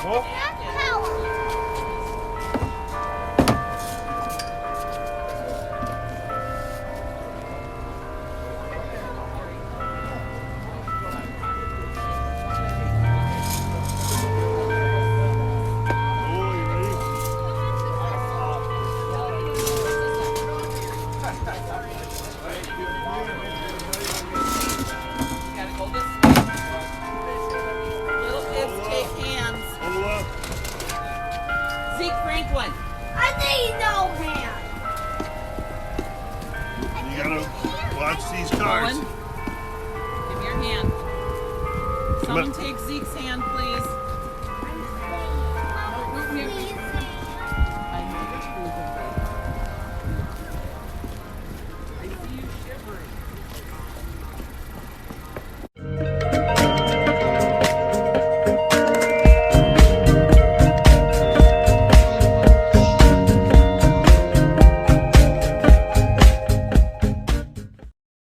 Oh. Gotta go this way. Little kids take hands. Zeke Franklin. I need no hand. You gotta watch these cars. Owen, give me your hand. Someone take Zeke's hand, please.